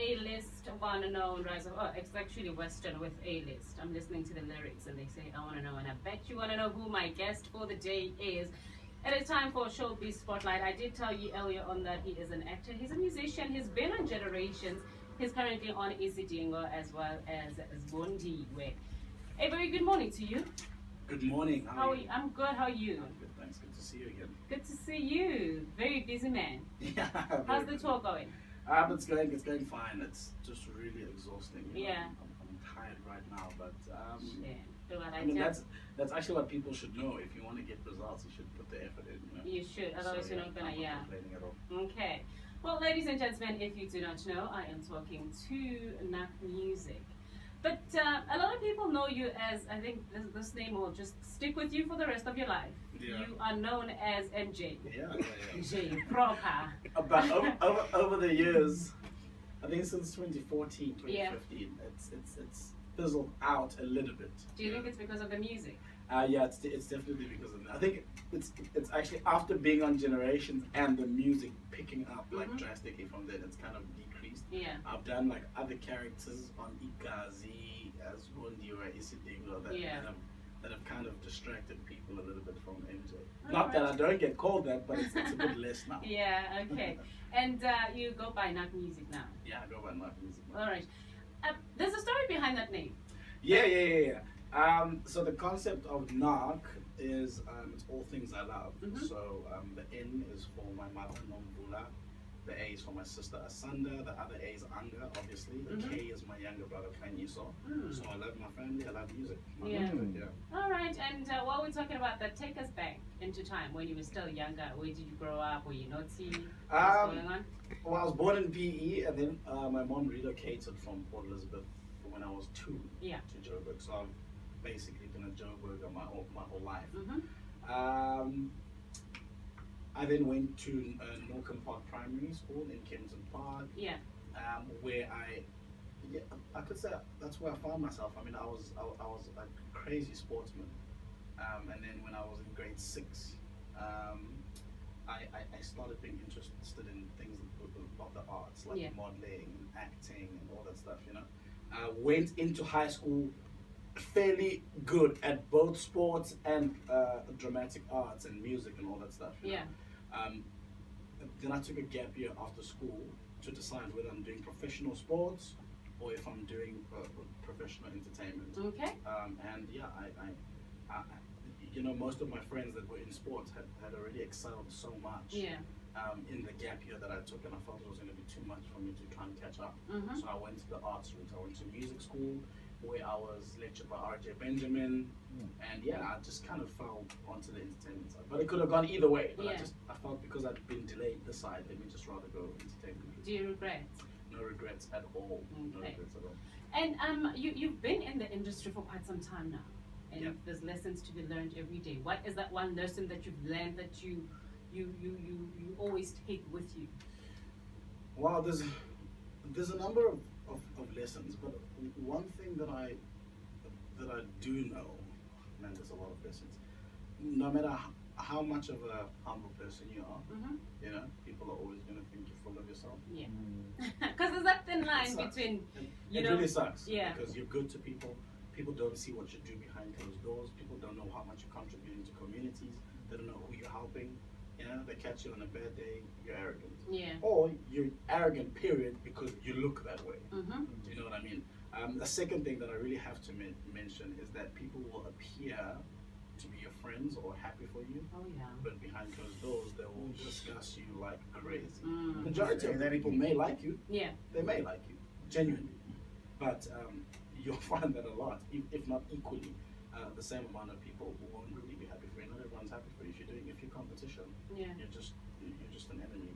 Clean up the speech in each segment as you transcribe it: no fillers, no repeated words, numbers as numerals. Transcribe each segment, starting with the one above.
A-list, wanna know, and rise of, oh, it's actually Western with A-list. I'm listening to the lyrics and they say, I wanna know, and I bet you wanna know who my guest for the day is. It is time for Showbiz Spotlight. I did tell you earlier on that he is an actor, he's a musician, he's been on Generations, he's currently on Isidingo as well as Zbondiwe. A very good morning to you. Good morning. How are you? I'm good, how are you? I'm good, thanks. Good to see you again. Good to see you. Very busy man. Yeah. How's the tour going? It's going fine. It's just really exhausting. Yeah. I'm tired right now, but Yeah. I mean that's actually what people should know. If you want to get results, you should put the effort in. You should, otherwise you're not gonna. I'm not complaining at all. Okay. Well, ladies and gentlemen, if you do not know, I am talking to Naak Musiq. But a lot of people know you as, I think this name will just stick with you for the rest of your life. Yeah. You are known as MJ. Yeah. MJ proper. But over the years, I think since 2014, 2015, it's fizzled out a little bit. Do you think it's because of the music? Yeah, it's definitely because of that. I think it's actually after being on Generations and the music picking up like drastically from then, it's kind of decreased. Yeah. I've done like other characters on Ikazi, as Bondiwa, Isidingo that have kind of distracted people a little bit from MJ. Not that I don't get called that, but it's a bit less now. Yeah, okay. And you go by Naak Musiq now? Yeah, I go by Naak Musiq now. Alright. There's a story behind that name. Yeah. So the concept of Naak is it's all things I love. So the N is for my mother, Nomvula. The A is for my sister, Asanda. The other A is Anga, obviously. The K is my younger brother, Kanyiso. So I love my family, I love music. Alright, and while we're talking about that, take us back into time when you were still younger. Where did you grow up? Were you naughty? What's going on? Well, I was born in PE, and then my mom relocated from Port Elizabeth when I was 2 to Joburg. So I've basically been a Joburger my whole life. I then went to Morecambe Park Primary School in Kempton Park. Yeah. Where I could say that's where I found myself. I mean, I was a crazy sportsman. And then when I was in grade 6, I started being interested in things about the arts, like modeling and acting and all that stuff. Went into high school fairly good at both sports and dramatic arts and music and all that stuff. Then I took a gap year after school to decide whether I'm doing professional sports or if I'm doing professional entertainment. Okay. And yeah, I most of my friends that were in sports had already excelled so much. In the gap year that I took, and I felt it was going to be too much for me to try and catch up. So I went to the arts route. I went to music school, where I was lectured by R.J. Benjamin, and I just kind of fell onto the entertainment side. But it could have gone either way. But I felt because I'd been delayed this side, let me just rather go entertainment. Do you regret? No regrets at all. Okay. No regrets at all. And you've been in the industry for quite some time now, and there's lessons to be learned every day. What is that one lesson that you've learned that you always take with you? Well, there's a number of lessons, but one thing that I do know, man, there's a lot of lessons. No matter how much of a humble person you are, people are always going to think you're full of yourself. Yeah, because there's that thin line between, it really sucks. Yeah. Because you're good to people. People don't see what you do behind closed doors. People don't know how much you're contributing to communities. They don't know who you're helping. They catch you on a bad day, you're arrogant. Yeah. Or you're arrogant, period, because you look that way. Do you know what I mean? The second thing that I really have to mention is that people will appear to be your friends or happy for you. Oh, yeah. But behind closed doors, they will discuss you like crazy. Majority of the people may like you. Yeah. They may like you, genuinely. But you'll find that a lot, if not equally, the same amount of people who won't really be happy for you. Not everyone's happy for you. If you're competition, you're just an enemy.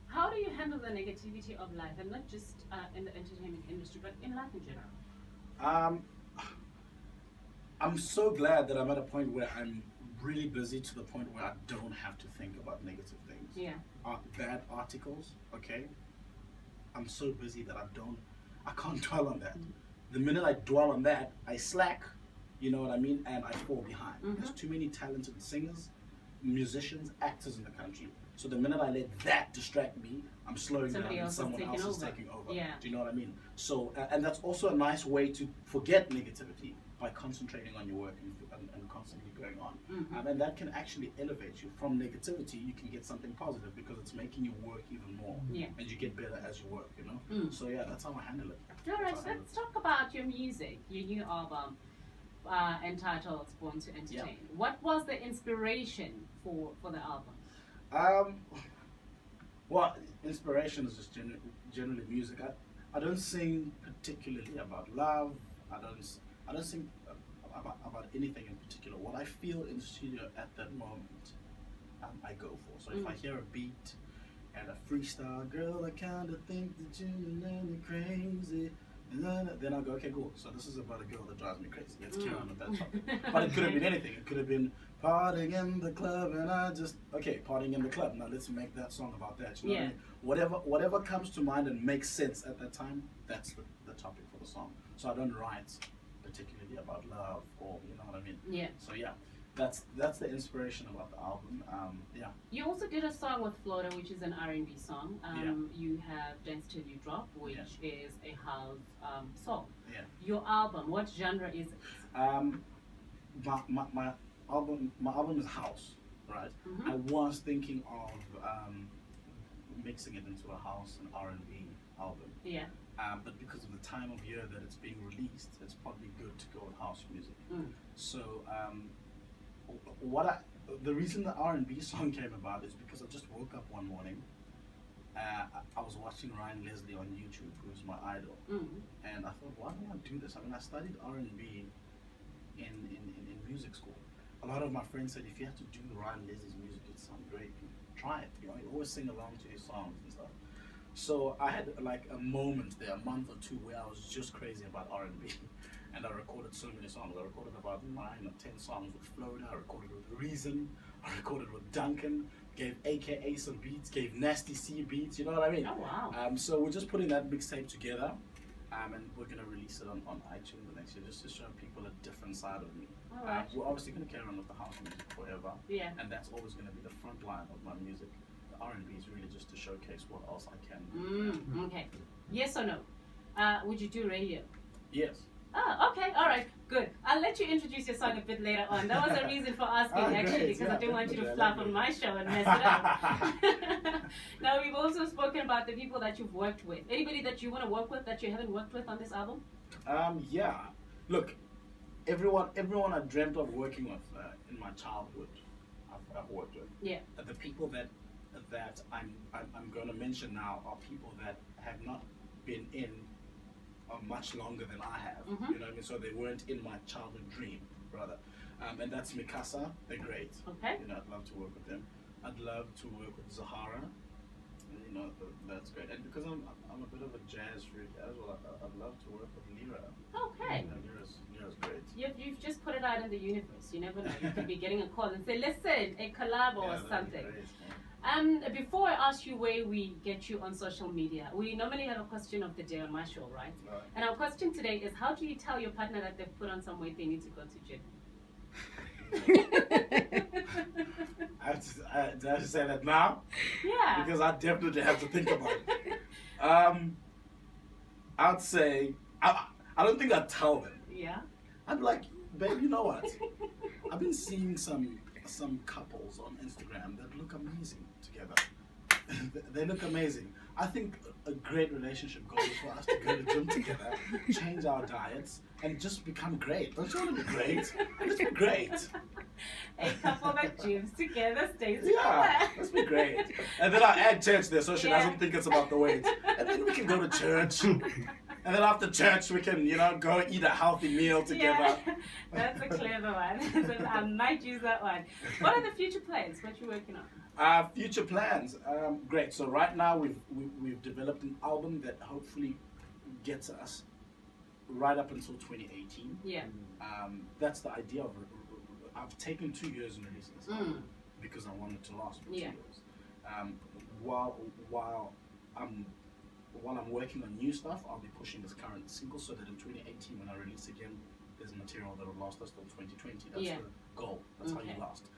How do you handle the negativity of life, and not just in the entertainment industry, but in life in general? I'm so glad that I'm at a point where I'm really busy to the point where I don't have to think about negative things. Yeah. Bad articles, okay? I'm so busy that I can't dwell on that. The minute I dwell on that, I slack, you know what I mean, and I fall behind. There's too many talented singers, musicians, actors in the country. So the minute I let that distract me, I'm slowing down and someone else is taking over. Yeah. Do you know what I mean? So, and that's also a nice way to forget negativity by concentrating on your work and constantly going on. And that can actually elevate you. From negativity, you can get something positive because it's making you work even more. Yeah. And you get better as you work, you know? So yeah, that's how I handle it. All right, so let's talk about your music, your new album entitled Born to Entertain. Yeah. What was the inspiration for the album? Well, inspiration is just generally music. I don't sing particularly about love. I don't sing about anything in particular. What I feel in the studio at that moment, I go for. So if I hear a beat and a freestyle, girl, I kind of think that you're crazy. Then I'll go, okay, cool. So this is about a girl that drives me crazy. Let's carry on with that topic. But it could have been anything. It could have been partying in the club, and partying in the club. Now let's make that song about that. You know what I mean? Whatever comes to mind and makes sense at that time, that's the topic for the song. So I don't write particularly about love or you know what I mean. Yeah. So yeah, that's the inspiration about the album. Yeah. You also did a song with Florida, which is an R&B song. You have Dance Till You Drop, which is a house song. Yeah. Your album, what genre is it? My album is house, right? I was thinking of mixing it into a house and R&B album. Yeah. But because of the time of year that it's being released, it's probably good to go with house music. So the reason the R&B song came about is because I just woke up one morning. I was watching Ryan Leslie on YouTube, who's my idol, and I thought, why don't I do this? I mean, I studied R&B in music school. A lot of my friends said, if you have to do Ryan Leslie's music, it sounds great. Try it. You know, you always sing along to his songs and stuff. So I had like a moment there, a month or two, where I was just crazy about R&B. And I recorded so many songs. I recorded about 9 or 10 songs with Florida. I recorded with Reason. I recorded with Duncan. Gave AKA some beats. Gave Nasty C beats. You know what I mean? Oh, wow. So we're just putting that mixtape together. And we're going to release it on iTunes the next year just to show people a different side of me. All right. We're obviously going to carry on with the house music forever. Yeah. And that's always going to be the front line of my music. The R&B is really just to showcase what else I can do. Okay. Yes or no? Would you do radio? Yes. Oh, okay. All right. Good. I'll let you introduce your song a bit later on. That was a reason for asking, actually, because I didn't want you to flop on my show and mess it up. Now, we've also spoken about the people that you've worked with. Anybody that you want to work with that you haven't worked with on this album? Yeah. Look, everyone I dreamt of working with in my childhood, I've worked with. Yeah. The people that I'm going to mention now are people that have not been in much longer than I have. You know what I mean? So they weren't in my childhood dream, rather. And that's Mikasa. They're great. Okay. You know, I'd love to work with them. I'd love to work with Zahara. You know, that's great. And because I'm a bit of a jazz freak as well, I'd love to work with Lyra. Okay. You know, Lyra's great. You've just put it out in the universe. You never know. You could be getting a call and say, listen, a collab or something. Before I ask you where we get you on social media, we normally have a question of the day on my show, right? And our question today is, how do you tell your partner that they've put on some weight they need to go to gym? I have to say that now? Yeah. Because I definitely have to think about it. I'd say, I don't think I'd tell them. Yeah. I'd be like, babe, you know what? I've been seeing some couples on Instagram that look amazing together. They look amazing. I think a great relationship goal is for us to go to gym together, change our diets, and just become great. Don't you want to be great? Let's be great. A couple that gyms together stays together. Yeah, let's be great. And then I add church there so she doesn't think it's about the weight. And then we can go to church. And then after church, we can, go eat a healthy meal together. Yeah, that's a clever one. So I might use that one. What are the future plans? What are you working on? Future plans. Great. So right now we've developed an album that hopefully gets us right up until 2018. Yeah. That's the idea of it. I've taken 2 years in releasing this album because I wanted to last for 2 years. While I'm working on new stuff, I'll be pushing this current single so that in 2018, when I release again, there's material that will last us till 2020. That's the goal. That's how you last.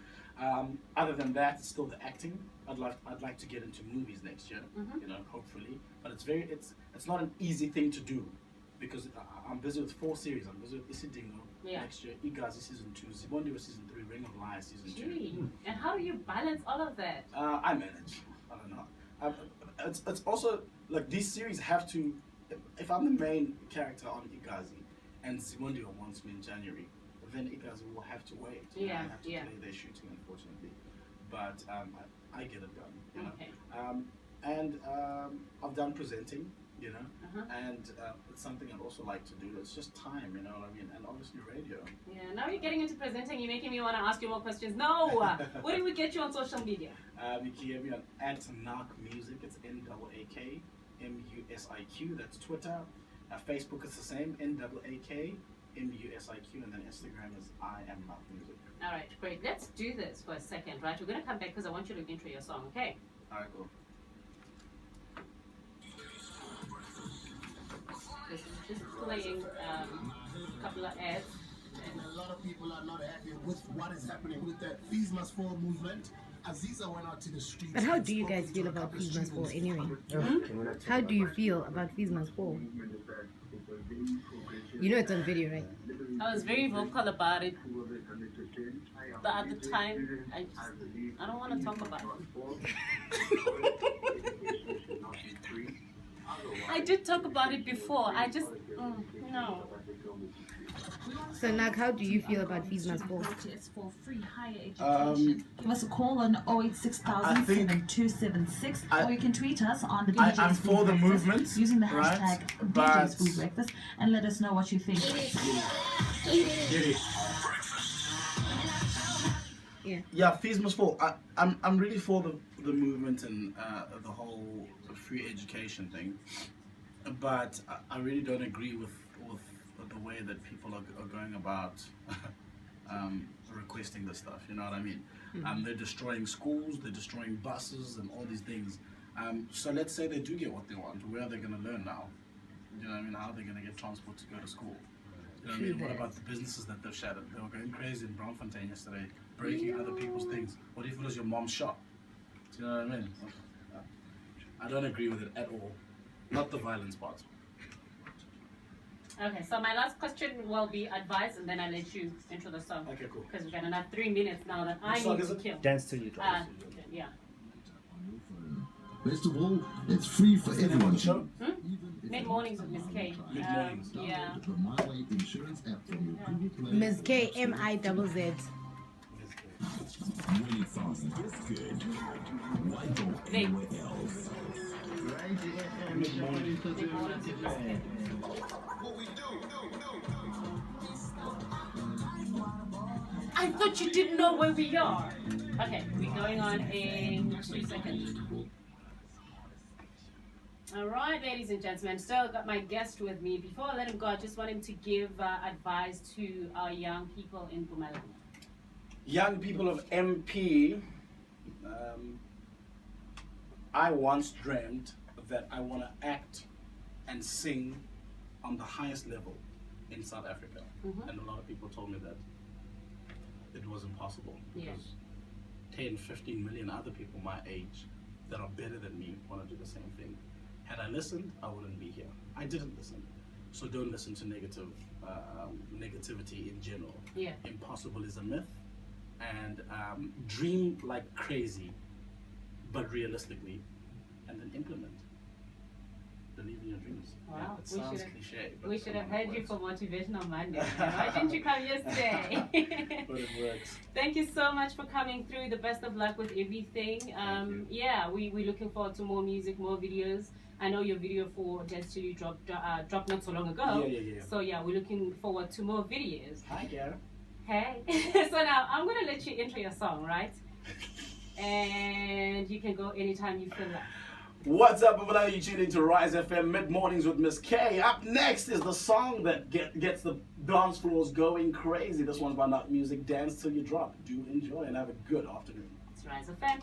Other than that, it's still the acting. I'd like to get into movies next year. You know, hopefully. But it's not an easy thing to do, because I'm busy with 4 series. I'm busy with Isidingo next year, Igazi season 2, Zibondiwe season 3, Ring of Lies season 2. And how do you balance all of that? I manage. I don't know. It's also like these series have to. If I'm the main character on Igazi and Zibondiwe wants me in January, then Igazi will have to wait. I have to play their shooting, unfortunately. But I get it done. You know? And I've done presenting. You know, and it's something I'd also like to do. It's just time, you know what I mean, and obviously radio. Yeah, now you're getting into presenting. You're making me want to ask you more questions. No, where do we get you on social media? You can get me on @Naak Musiq. It's NAAK MUSIQ. That's Twitter. Facebook is the same, NAAK MUSIQ, and then Instagram is I am Naak Musiq. All right, great. Let's do this for a second, right? We're gonna come back because I want you to intro your song. Okay. All right, cool. Just playing a couple of ads. And a lot of people are not happy with what is happening with that Fees Must Fall movement. Aziza went out to the streets. But how do you guys feel about Fees Must Fall anyway? How do you feel about Fees Must Fall? You know it's on video, right? I was very vocal about it. But at the time, I don't want to talk about it. I did talk about it before. I just, no. So, Naak, how do you feel about Fees Must Fall? It's for free higher education. Give us a call on 086,000 7276, or you can tweet us on the DJ's I'm for the movement using the hashtag DJ's Food Breakfast, and let us know what you think. Yeah, Fees Must Fall. I'm really for the movement and the whole free education thing, but I really don't agree with the way that people are going about requesting this stuff. You know what I mean? They're destroying schools, they're destroying buses, and all these things. So let's say they do get what they want. Where are they going to learn now? You know what I mean? How are they going to get transport to go to school? You know what I mean? What about the businesses that they've shattered? They were going crazy in Braamfontein yesterday, breaking other people's things. What if it was your mom's shop? Do you know what I mean? I don't agree with it at all. Not the violence part. Okay, so my last question will be advice, and then I'll let you intro the song. Okay, cool. Because we've got another 3 minutes now that I need to kill. Dance till you drop. Yeah. Best of all, it's free for everyone. Mid mornings with Miss K. Yeah. Insurance app from your Google Play. Mizz K MIZZ. When you thought this good, why go anywhere else? Mid mornings with Miss K. I thought you didn't know where we are. Okay, we're going on in 2 seconds. All right, ladies and gentlemen, still got my guest with me. Before I let him go, I just want him to give advice to our young people in Mpumalanga. Young people of MP, I once dreamt that I want to act and sing on the highest level in South Africa. And a lot of people told me that it was impossible because 10, 15 million other people my age that are better than me want to do the same thing. Had I listened, I wouldn't be here. I didn't listen. So don't listen to negativity in general. Impossible is a myth. And dream like crazy, but realistically, and then implement. Believe in your dreams. Wow, it sounds cliche. But we should have had you for Motivational Monday. Why didn't you come yesterday? But it works. Thank you so much for coming through. The best of luck with everything. Yeah, we're looking forward to more music, more videos. I know your video for Dance Till You dropped not so long ago. Yeah. So yeah, we're looking forward to more videos. Hi, Gary. Hey. So now I'm gonna let you intro your song, right? And you can go anytime you feel like. What's up, everybody? You tuned into Rise FM Mid Mornings with Miss K. Up next is the song that gets the dance floors going crazy. This one's by Naak Musiq. Dance Till You Drop. Do enjoy and have a good afternoon. It's Rise FM.